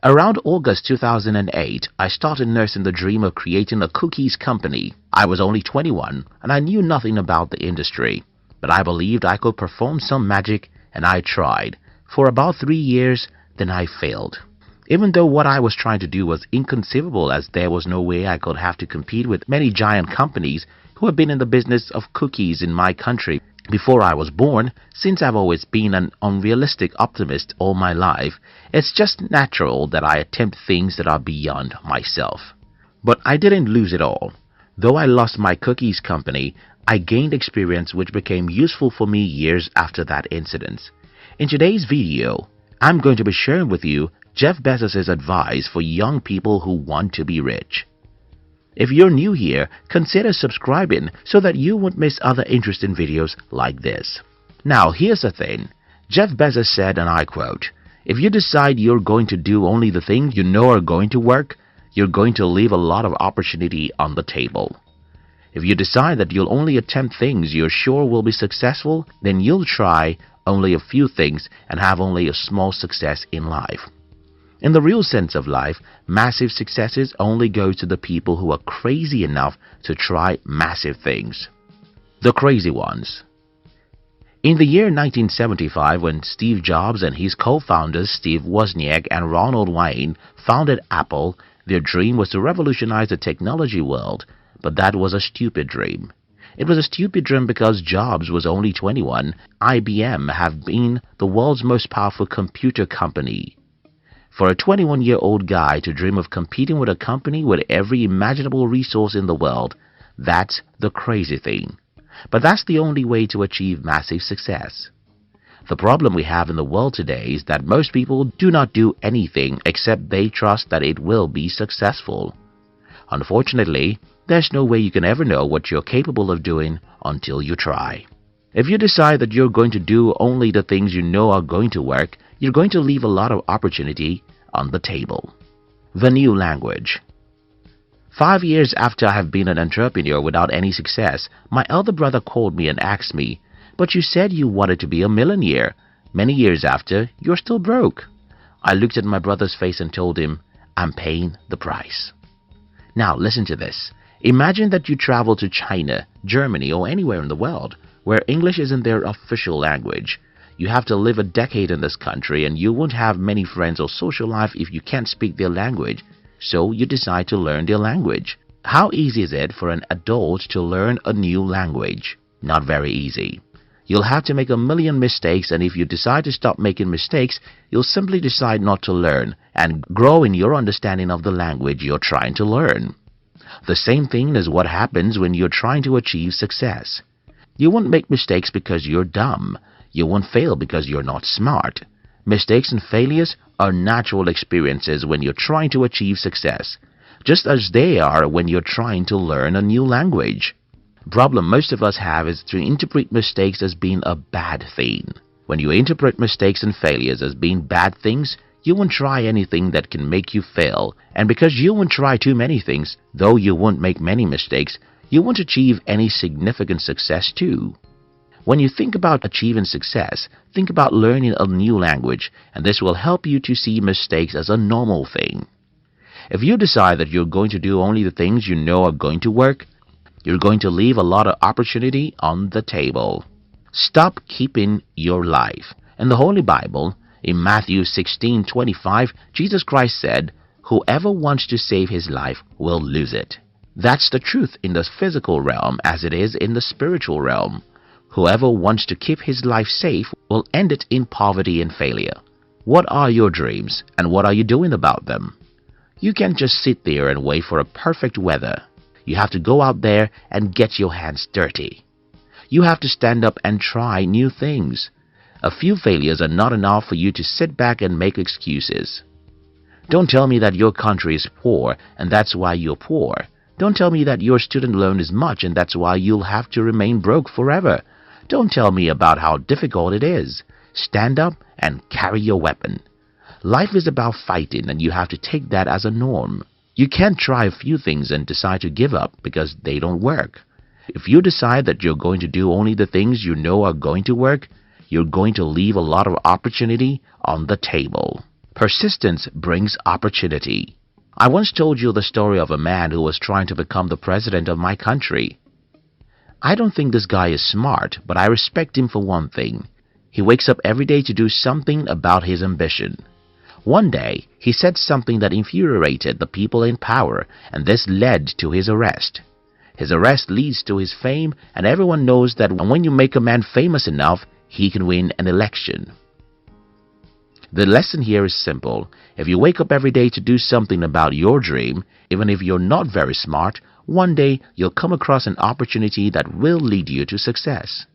Around August 2008, I started nursing the dream of creating a cookies company. I was only 21 and I knew nothing about the industry, but I believed I could perform some magic and I tried. For about 3 years, then I failed. Even though what I was trying to do was inconceivable, as there was no way I could have to compete with many giant companies who have been in the business of cookies in my country before I was born. Since I've always been an unrealistic optimist all my life, it's just natural that I attempt things that are beyond myself. But I didn't lose it all. Though I lost my cookies company, I gained experience which became useful for me years after that incident. In today's video, I'm going to be sharing with you Jeff Bezos' advice for young people who want to be rich. If you're new here, consider subscribing so that you won't miss other interesting videos like this. Now here's the thing. Jeff Bezos said, and I quote, "If you decide you're going to do only the things you know are going to work, you're going to leave a lot of opportunity on the table. If you decide that you'll only attempt things you're sure will be successful, then you'll try only a few things and have only a small success in life." In the real sense of life, massive successes only go to the people who are crazy enough to try massive things. The crazy ones. In the year 1975, when Steve Jobs and his co-founders Steve Wozniak and Ronald Wayne founded Apple, their dream was to revolutionize the technology world, but that was a stupid dream. It was a stupid dream because Jobs was only 21. IBM have been the world's most powerful computer company. For a 21-year-old guy to dream of competing with a company with every imaginable resource in the world, that's the crazy thing. But that's the only way to achieve massive success. The problem we have in the world today is that most people do not do anything except they trust that it will be successful. Unfortunately, there's no way you can ever know what you're capable of doing until you try. If you decide that you're going to do only the things you know are going to work, you're going to leave a lot of opportunity on the table. The new language. 5 years after I have been an entrepreneur without any success, my elder brother called me and asked me, "But you said you wanted to be a millionaire. Many years after, you're still broke." I looked at my brother's face and told him, "I'm paying the price." Now listen to this. Imagine that you travel to China, Germany, or anywhere in the world where English isn't their official language. You have to live a decade in this country and you won't have many friends or social life if you can't speak their language, so you decide to learn their language. How easy is it for an adult to learn a new language? Not very easy. You'll have to make a million mistakes, and if you decide to stop making mistakes, you'll simply decide not to learn and grow in your understanding of the language you're trying to learn. The same thing is what happens when you're trying to achieve success. You won't make mistakes because you're dumb. You won't fail because you're not smart. Mistakes and failures are natural experiences when you're trying to achieve success, just as they are when you're trying to learn a new language. The problem most of us have is to interpret mistakes as being a bad thing. When you interpret mistakes and failures as being bad things, you won't try anything that can make you fail, and because you won't try too many things, though you won't make many mistakes, you won't achieve any significant success too. When you think about achieving success, think about learning a new language, and this will help you to see mistakes as a normal thing. If you decide that you're going to do only the things you know are going to work, you're going to leave a lot of opportunity on the table. Stop keeping your life. In the Holy Bible, in Matthew 16:25, Jesus Christ said, "Whoever wants to save his life will lose it." That's the truth in the physical realm as it is in the spiritual realm. Whoever wants to keep his life safe will end it in poverty and failure. What are your dreams and what are you doing about them? You can't just sit there and wait for a perfect weather. You have to go out there and get your hands dirty. You have to stand up and try new things. A few failures are not enough for you to sit back and make excuses. Don't tell me that your country is poor and that's why you're poor. Don't tell me that your student loan is much and that's why you'll have to remain broke forever. Don't tell me about how difficult it is. Stand up and carry your weapon. Life is about fighting, and you have to take that as a norm. You can't try a few things and decide to give up because they don't work. If you decide that you're going to do only the things you know are going to work, you're going to leave a lot of opportunity on the table. Persistence brings opportunity. I once told you the story of a man who was trying to become the president of my country. I don't think this guy is smart, but I respect him for one thing. He wakes up every day to do something about his ambition. One day, he said something that infuriated the people in power, and this led to his arrest. His arrest leads to his fame, and everyone knows that when you make a man famous enough, he can win an election. The lesson here is simple. If you wake up every day to do something about your dream, even if you're not very smart, one day you'll come across an opportunity that will lead you to success.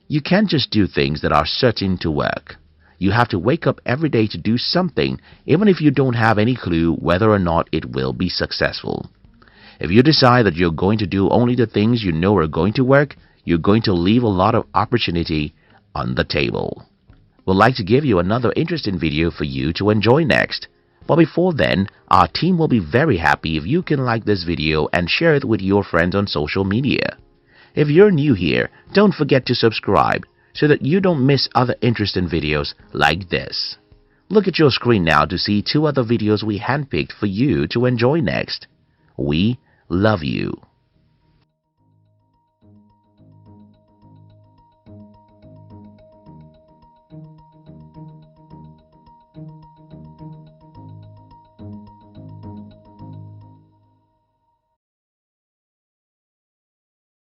You can't just do things that are certain to work. You have to wake up every day to do something, even if you don't have any clue whether or not it will be successful. If you decide that you're going to do only the things you know are going to work, you're going to leave a lot of opportunity on the table. We'd like to give you another interesting video for you to enjoy next. But before then, our team will be very happy if you can like this video and share it with your friends on social media. If you're new here, don't forget to subscribe so that you don't miss other interesting videos like this. Look at your screen now to see 2 other videos we handpicked for you to enjoy next. We love you.